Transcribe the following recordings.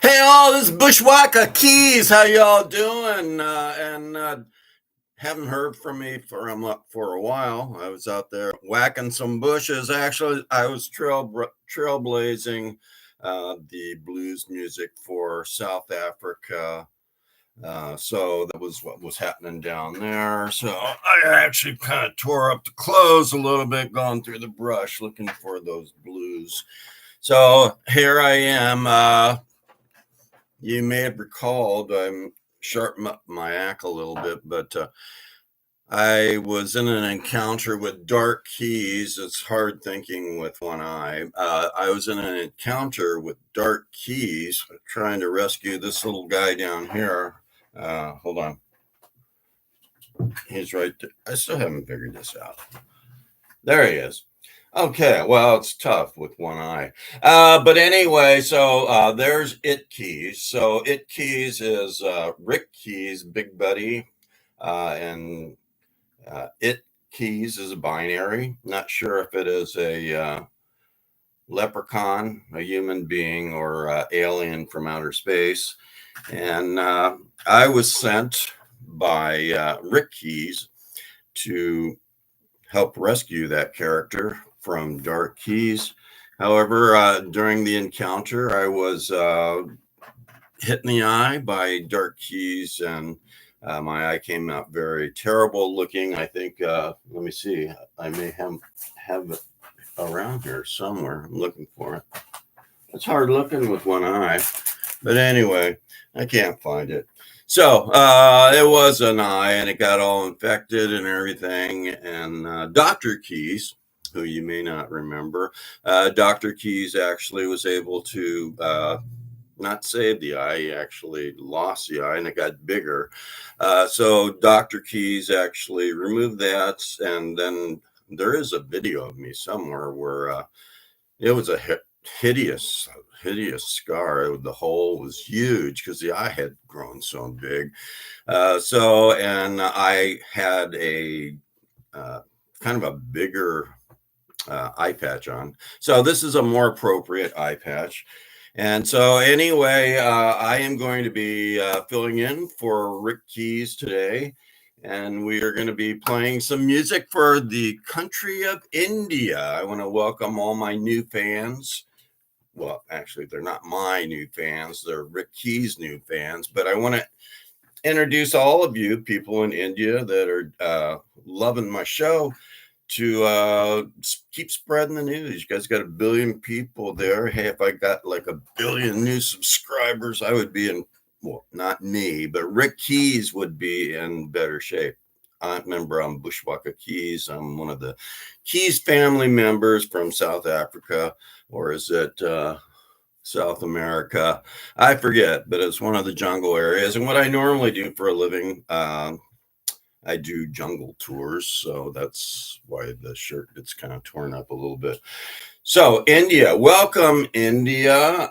Hey all, this is Bushwhakka Keys. How y'all doing? And haven't heard from me for a while. I was out there whacking some bushes. Actually, I was trailblazing the blues music for South Africa. So that was what was happening down there. So I actually kind of tore up the clothes a little bit, going through the brush looking for those blues. So here I am. You may have recalled I'm sharpening up my act a little bit, but I was in an encounter with dark keys. It's hard thinking with one eye. I was in an encounter with dark keys trying to rescue this little guy down here. Hold on. He's right there. I still haven't figured this out. There he is. Okay, well, it's tough with one eye. But anyway, so there's It Keys. So It Keys is Rick Keys' big buddy. And It Keys is a binary. Not sure if it is a leprechaun, a human being, or alien from outer space. And I was sent by Rick Keys to help rescue that character from Dark Keys. However, during the encounter, I was hit in the eye by Dark Keys, and my eye came out very terrible looking. I think, let me see, I may have it around here somewhere. I'm looking for it. It's hard looking with one eye, but anyway, I can't find it. So it was an eye, and it got all infected and everything. And Dr. Keys, who you may not remember, Dr. Keys actually was able to not save the eye. He actually lost the eye, and it got bigger. So Dr. Keys actually removed that, and then there is a video of me somewhere where it was a hideous scar. The hole was huge because the eye had grown so big. And I had a kind of a bigger eye patch on. So this is a more appropriate eye patch. And so anyway, I am going to be filling in for Rick Keys today. And we are going to be playing some music for the country of India. I want to welcome all my new fans. Well, actually, they're not my new fans. They're Rick Keys' new fans. But I want to introduce all of you people in India that are loving my show to keep spreading the news. You guys got 1 billion people there. Hey, if I got like 1 billion new subscribers, I would be in, well, not me, but Rick Keys would be in better shape. Remember, I'm Bushwhakka Keys. I'm one of the Keys family members from South Africa, or is it South America? I forget, but it's one of the jungle areas. And what I normally do for a living, I do jungle tours, so that's why the shirt gets kind of torn up a little bit. So India, welcome India.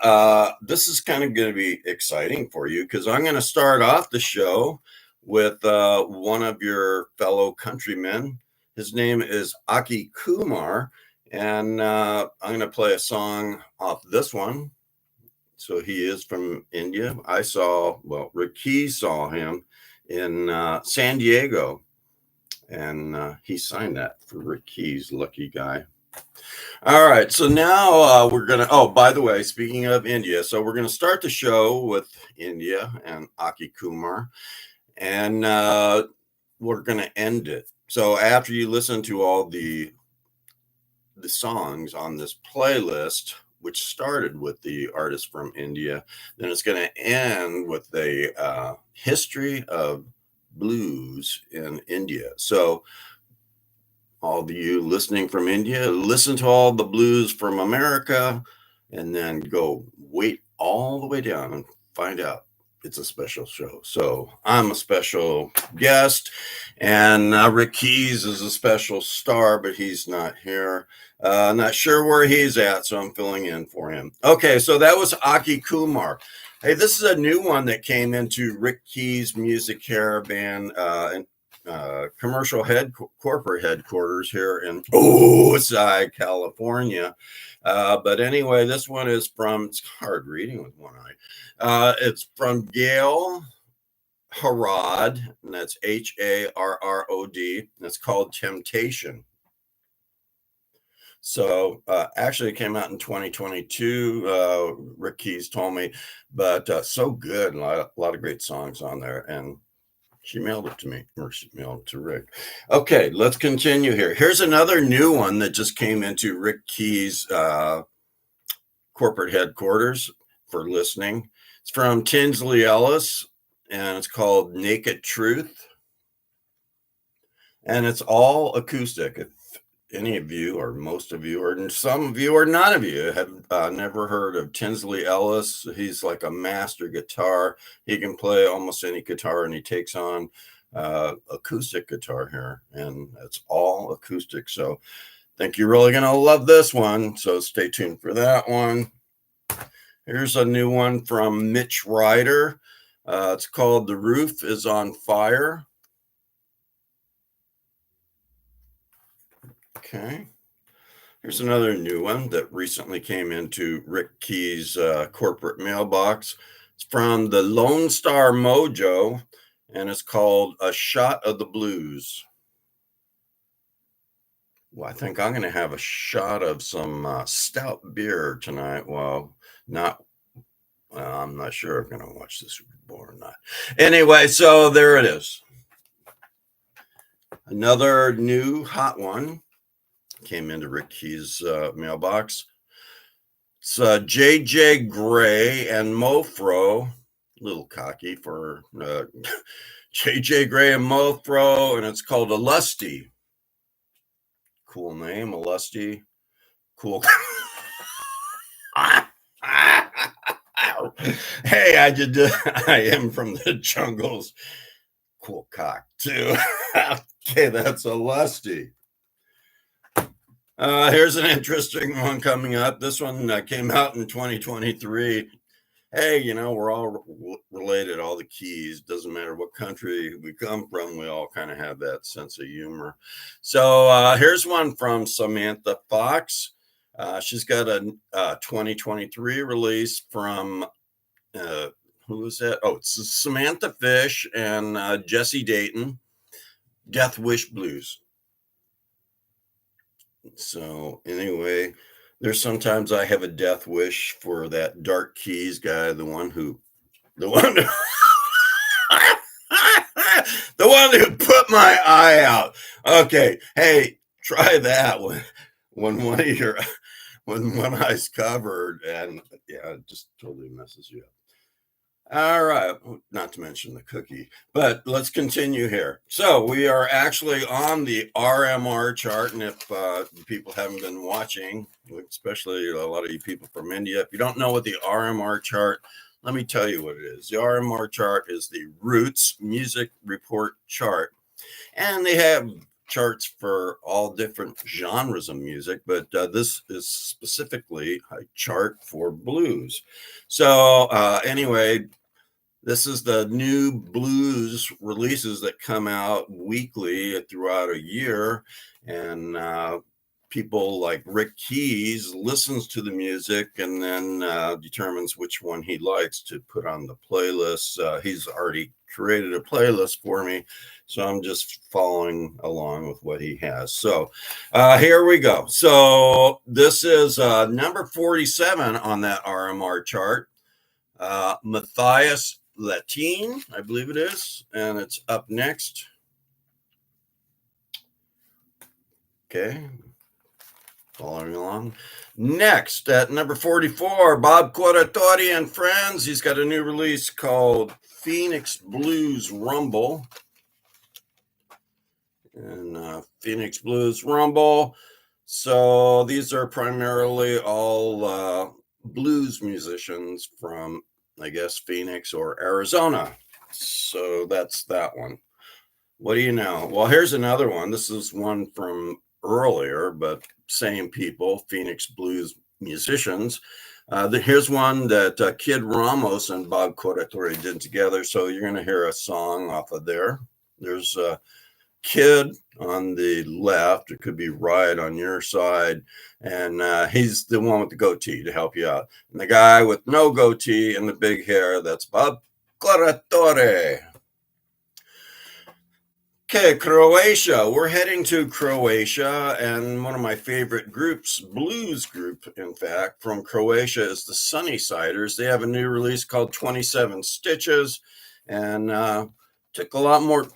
This is kind of going to be exciting for you because I'm going to start off the show with one of your fellow countrymen. His name is Aki Kumar, and I'm going to play a song off this one. So he is from India. Rick Keys saw him in San Diego, and he signed that for Rick Keys, lucky guy. All right, so now we're gonna, oh, by the way, speaking of India, so we're gonna start the show with India and Aki Kumar, and we're gonna end it. So after you listen to all the songs on this playlist, which started with the artist from India, then it's going to end with the history of blues in India. So all of you listening from India, listen to all the blues from America, and then go wait all the way down and find out. It's a special show. So I'm a special guest, and Rick Keys is a special star, but he's not here. Not sure where he's at, so I'm filling in for him. Okay, so that was Aki Kumar. Hey, this is a new one that came into Rick Keys' Music Caravan. And commercial corporate headquarters here in Osai, California. But anyway, this one is from, it's hard reading with one eye. It's from Gail Harrod, and that's Harrod, and it's called Temptation. So actually it came out in 2022. Rick Keys told me, but so good. A lot of great songs on there. And she mailed it to me, or she mailed it to Rick. Okay, let's continue here. Here's another new one that just came into Rick Keys' corporate headquarters for listening. It's from Tinsley Ellis, and it's called Naked Truth. And it's all acoustic. If any of you, or most of you, or some of you, or none of you have never heard of Tinsley Ellis, he's like a master guitar. He can play almost any guitar, and he takes on acoustic guitar here, and it's all acoustic. So I think you're really going to love this one. So stay tuned for that one. Here's a new one from Mitch Ryder. It's called The Roof is on Fire. Okay. Here's another new one that recently came into Rick Keys' corporate mailbox. It's from the Lone Star Mojo, and it's called A Shot of the Blues. Well, I think I'm going to have a shot of some stout beer tonight. Well, I'm not sure if I'm going to watch the Super Bowl or not. Anyway, so there it is. Another new hot one came into Rick Keys' mailbox. It's J.J. Gray and Mofro, a little cocky for J.J. Gray and Mofro, and it's called A Lusty. Cool name, A Lusty. Cool. Hey, I am from the jungles. Cool cock, too. Okay, that's A Lusty. Here's an interesting one coming up. This one came out in 2023. Hey, we're all related, all the Keys. Doesn't matter what country we come from, we all kind of have that sense of humor. So here's one from Samantha Fox. She's got a 2023 release from, who is that? Oh, it's Samantha Fish and Jesse Dayton, Death Wish Blues. So anyway, there's sometimes I have a death wish for that Dark Keys guy, the one who the one put my eye out. Okay, hey, try that when one eye's covered, and yeah, it just totally messes you up. All right, not to mention the cookie, but let's continue here. So we are actually on the RMR chart, and if people haven't been watching, especially a lot of you people from India, if you don't know what the RMR chart, let me tell you what it is. The RMR chart is the Roots Music Report chart, and they have charts for all different genres of music, but this is specifically a chart for blues. So anyway, this is the new blues releases that come out weekly throughout a year, and people like Rick Keys listens to the music and then determines which one he likes to put on the playlist. He's already created a playlist for me, so I'm just following along with what he has. So here we go. So this is number 47 on that RMR chart. Matthias Latine, I believe it is, and it's up next. Okay, following along. Next, at number 44, Bob Corritore and Friends. He's got a new release called Phoenix Blues Rumble. And Phoenix Blues Rumble. So these are primarily all blues musicians from, I guess, Phoenix or Arizona. So that's that one. What do you know? Well, here's another one. This is one from earlier, but same people, Phoenix blues musicians. Here's one that Kid Ramos and Bob Corritore did together. So you're going to hear a song off of there. There's kid on the left. It could be right on your side. And he's the one with the goatee to help you out. And the guy with no goatee and the big hair, that's Bob Coratore. Okay, Croatia. We're heading to Croatia, and one of my favorite groups, blues group, in fact, from Croatia is the Sunnysiders. They have a new release called 27 Stitches, and took a lot more.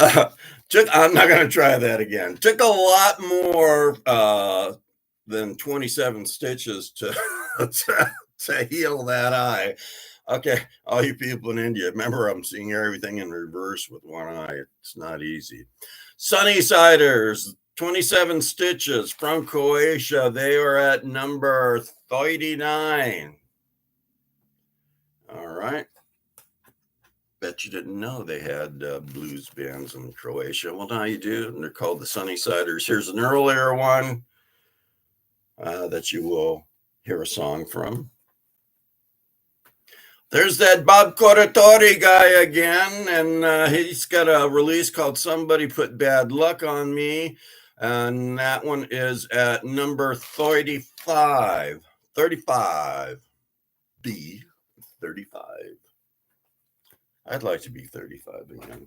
I'm not going to try that again. Took a lot more than 27 stitches to, to heal that eye. Okay, all you people in India, remember I'm seeing everything in reverse with one eye. It's not easy. Sunnysiders, 27 Stitches from Croatia. They are at number 39. All right. Bet you didn't know they had blues bands in Croatia. Well, now you do. And they're called the Sunnysiders. Here's an earlier one that you will hear a song from. There's that Bob Coratore guy again, and he's got a release called Somebody Put Bad Luck on Me, and that one is at number 35. 35. B. 35. I'd like to be 35 again.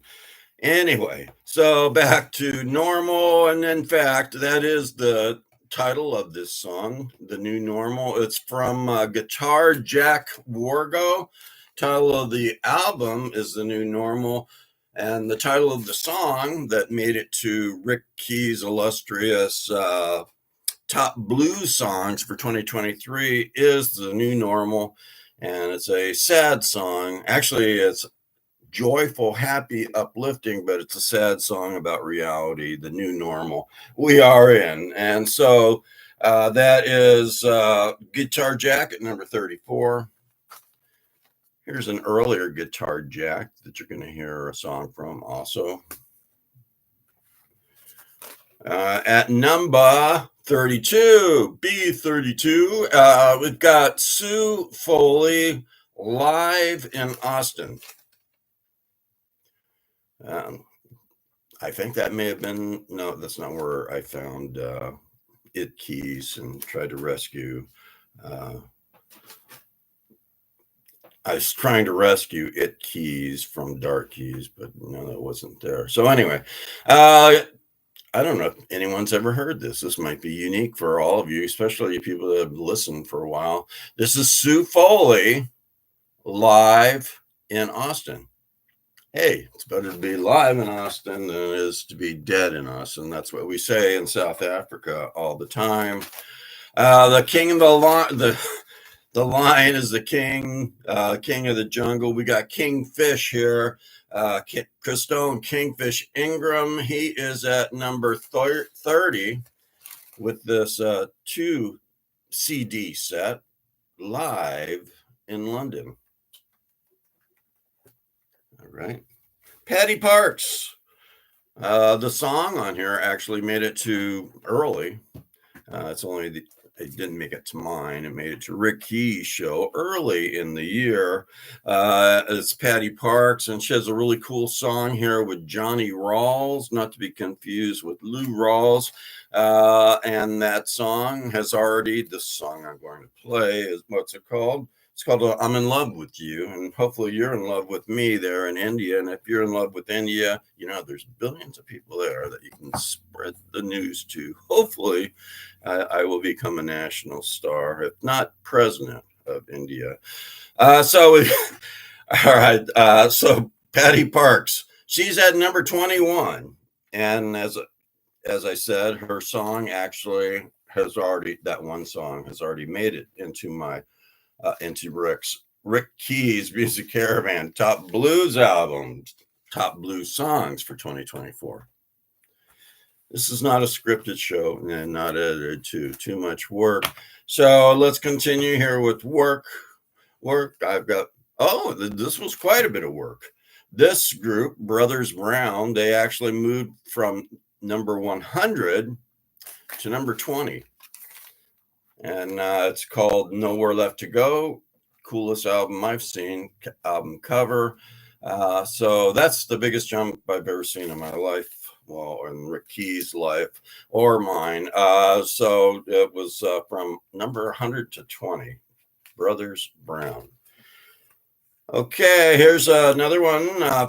Anyway, so back to normal, and in fact, that is the title of this song, The New Normal. It's from Guitar Jack Wargo. Title of the album is The New Normal, and the title of the song that made it to Rick Key's illustrious top blues songs for 2023 is The New Normal, and it's a sad song. Actually, it's joyful, happy, uplifting, but it's a sad song about reality, the new normal we are in. And so that is Guitar Jack at number 34. Here's an earlier Guitar Jack that you're going to hear a song from also. At number 32, B32, we've got Sue Foley live in Austin. I think that may have been, no, that's not where I found It Keys and tried to rescue. I was trying to rescue It Keys from Dark Keys, but no, that wasn't there. So anyway, I don't know if anyone's ever heard this. This might be unique for all of you, especially people that have listened for a while. This is Sue Foley live in Austin. Hey, it's better to be live in Austin than it is to be dead in Austin. That's what we say in South Africa all the time. The king of the lion is the king, king of the jungle. We got Kingfish here. Christone Kingfish Ingram. He is at number 30 with this 2 CD set live in London. All right. Patty Parks. The song on here actually made it to early. It's only it didn't make it to mine. It made it to Rick Key's show early in the year. It's Patty Parks, and she has a really cool song here with Johnny Rawls, not to be confused with Lou Rawls. And that song has already, this song I'm going to play is, what's it called? It's called I'm in Love with You, and hopefully you're in love with me there in India. And if you're in love with India, you know, there's billions of people there that you can spread the news to. Hopefully I will become a national star, if not president of India. All right. So Patty Parks, she's at number 21. And as I said, her song actually has already, that one song has already made it into my into Rick Key's Music Caravan Top Blues album, Top Blues Songs for 2024. This is not a scripted show and not edited to too much work. So let's continue here with work. I've got, this was quite a bit of work. This group, Brothers Brown, they actually moved from number 100 to number 20. And it's called Nowhere Left to Go. Coolest album I've seen, album cover. So that's the biggest jump I've ever seen in my life. Well, in Rick Key's life or mine. So it was from number 100 to 20, Brothers Brown. Okay, here's another one.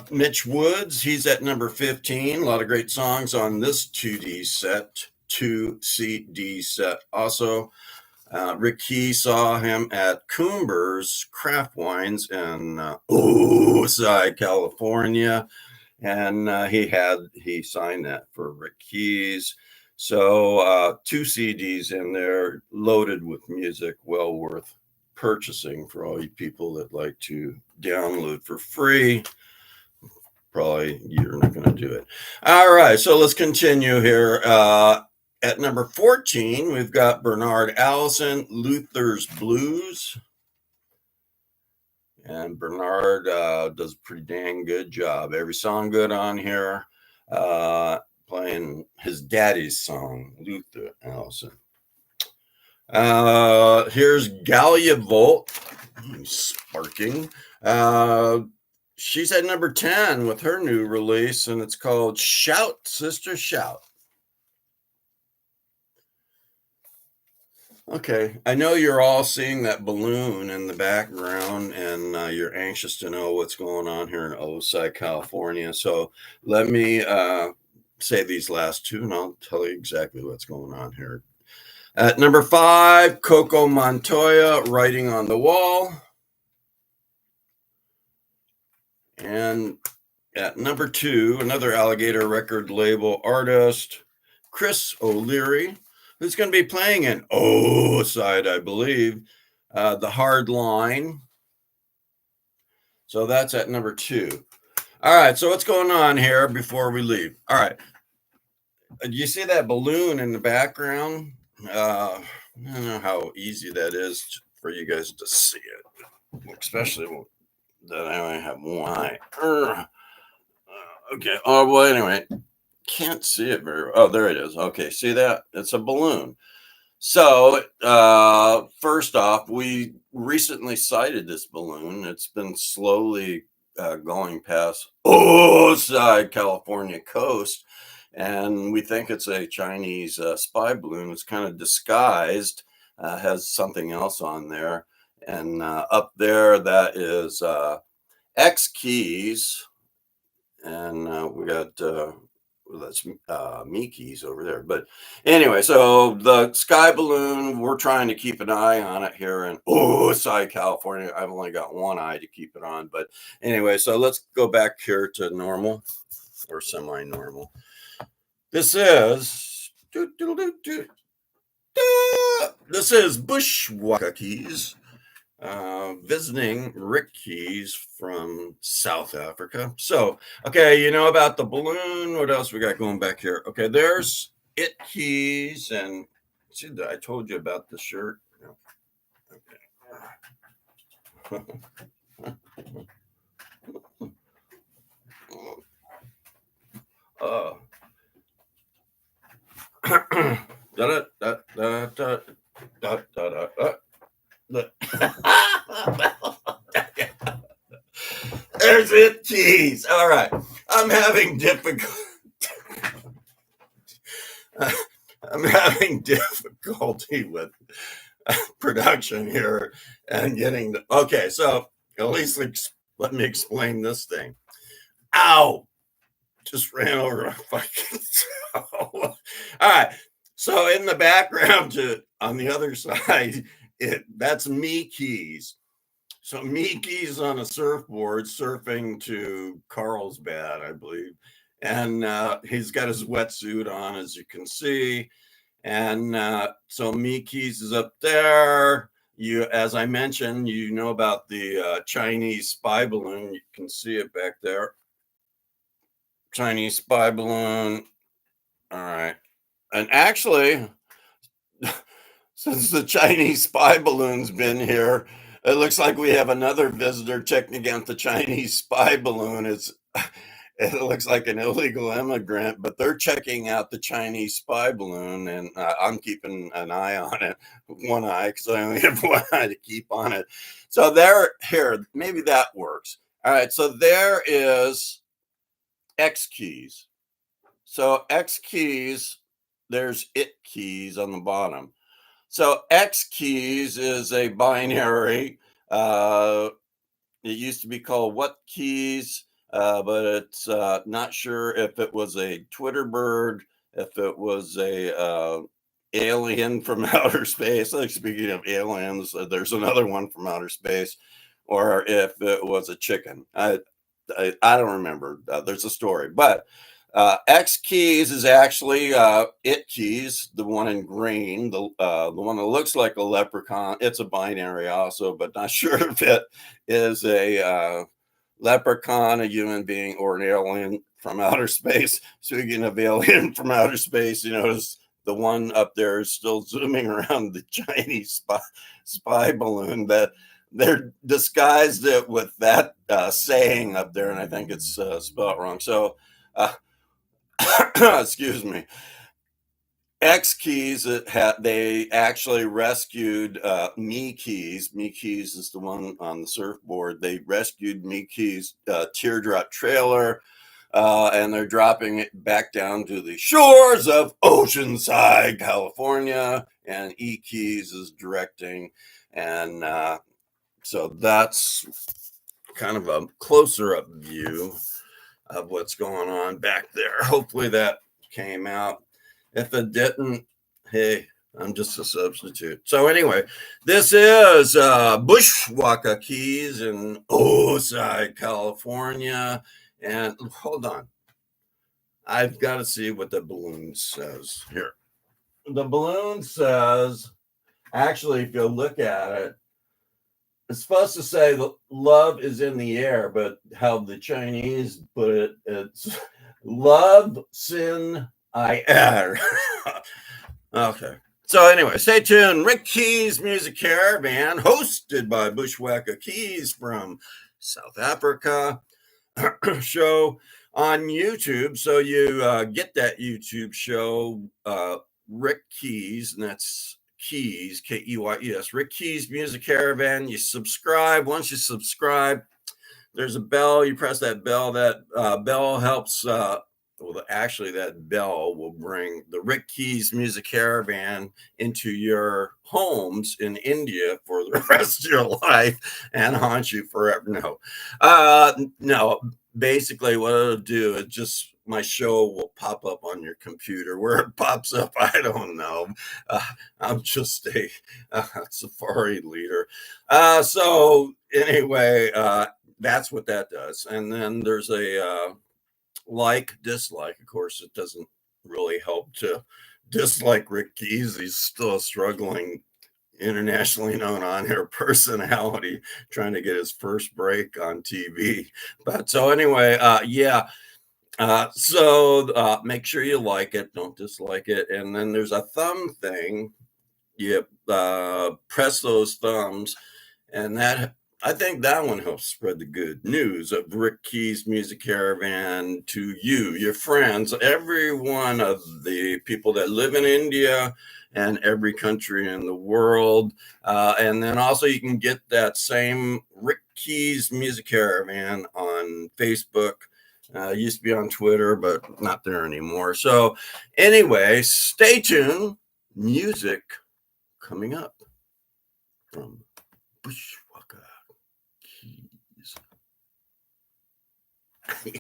Mitch Woods, he's at number 15. A lot of great songs on this 2D set, 2CD set. Also, Rick Key saw him at Coomber's Craft Wines in Osai, California, and he signed that for Rick Key's. So 2 CDs in there, loaded with music, well worth purchasing for all you people that like to download for free. Probably you're not going to do it. All right, so let's continue here. At number 14, we've got Bernard Allison, Luther's Blues. And Bernard does a pretty dang good job. Every song good on here. Playing his daddy's song, Luther Allison. Here's Galia Volt, sparking. She's at number 10 with her new release, and it's called Shout, Sister, Shout. Okay, I know you're all seeing that balloon in the background, and you're anxious to know what's going on here in Osai, California. So let me say these last two, and I'll tell you exactly what's going on here. At number 5, Coco Montoya, Writing on the Wall. And at number 2, another Alligator record label artist, Chris O'Leary, who's going to be playing in Osai, I believe, The Hard Line. So that's at number 2. All right, so what's going on here before we leave? All right. Do you see that balloon in the background? I don't know how easy that is for you guys to see it, especially that I only have one eye. Okay. Oh, well, anyway, can't see it very well. Oh, there it is. Okay, see that? It's a balloon. So, first off, we recently sighted this balloon. It's been slowly going past Osai, California coast, and we think it's a Chinese spy balloon. It's kind of disguised, has something else on there, and up there that is X Keys, and we got that's Mickey's over there. But anyway, so the sky balloon, we're trying to keep an eye on it here in Osai, California. I've only got one eye to keep it on, but anyway, so let's go back here to normal or semi-normal. This is this is Bushwhakka Keys. Visiting Rick Keys from South Africa. So, okay, you know about the balloon. What else we got going back here? Okay, there's It Keys, and see, I told you about the shirt. Okay. There's It Keys. All right. I'm having difficulty with production here and getting okay, so at least let me explain this thing. Ow! Just ran over a fucking all right. So in the background on the other side, that's Me Keys. So Mickey's on a surfboard surfing to Carlsbad, I believe. And he's got his wetsuit on, as you can see. And so Mickey's is up there. As I mentioned, you know about the Chinese spy balloon. You can see it back there. Chinese spy balloon. All right. And actually, since the Chinese spy balloon's been here, it looks like we have another visitor checking out the Chinese spy balloon. It looks like an illegal immigrant, but they're checking out the Chinese spy balloon, and I'm keeping an eye on it, one eye, because I only have one eye to keep on it. So they're here. Maybe that works. All right, so there is X keys. So X keys, there's it keys on the bottom. So X keys is a binary. Uh, it used to be called what keys, but it's not sure if it was a Twitter bird, if it was a alien from outer space. Like speaking of aliens, there's another one from outer space, or if it was a chicken. I don't remember. There's a story, but X keys is actually it keys, the one in green, the one that looks like a leprechaun. It's a binary also, but not sure if it is a leprechaun, a human being, or an alien from outer space. Speaking of alien from outer space, you notice the one up there is still zooming around the Chinese spy balloon that they're disguised it with that saying up there, and I think it's spelled wrong. So, excuse me. X keys they actually rescued me keys. Me keys is the one on the surfboard. They rescued me keys teardrop trailer, and they're dropping it back down to the shores of Oceanside, California. And E keys is directing, and so that's kind of a closer up view of what's going on back there. Hopefully that came out. If it didn't, hey, I'm just a substitute. So anyway, this is Bushwhakka Keys in Oceanside, California. And hold on, I've got to see what the balloon says here. The balloon says, actually, if you look at it, it's supposed to say love is in the air, but how the Chinese put it, it's love sin I air. Okay. So anyway, stay tuned. Rick Keys Music Caravan, hosted by Bushwhakka Keys from South Africa, show on YouTube. So you get that YouTube show, Rick Keys, and that's Keys, Keys, Rick Keys Music Caravan. You subscribe. Once you subscribe, there's a bell. You press that bell. That bell helps. Actually, that bell will bring the Rick Keys Music Caravan into your homes in India for the rest of your life and haunt you forever. No. Basically, what it'll do is just my show will pop up on your computer. Where it pops up, I don't know. I'm just a Safari leader. So anyway, that's what that does. And then there's a dislike. Of course, it doesn't really help to dislike Rick Keys. He's still a struggling internationally known on-air personality trying to get his first break on TV. But so anyway, so make sure you like it, don't dislike it. And then there's a thumb thing. You press those thumbs, and that I think that one helps spread the good news of Rick Keys Music Caravan to you, your friends, every one of the people that live in India and every country in the world. And then also you can get that same Rick Keys Music Caravan on Facebook. Used to be on Twitter, but not there anymore. So anyway, stay tuned. Music coming up from Bushwhakka Keys.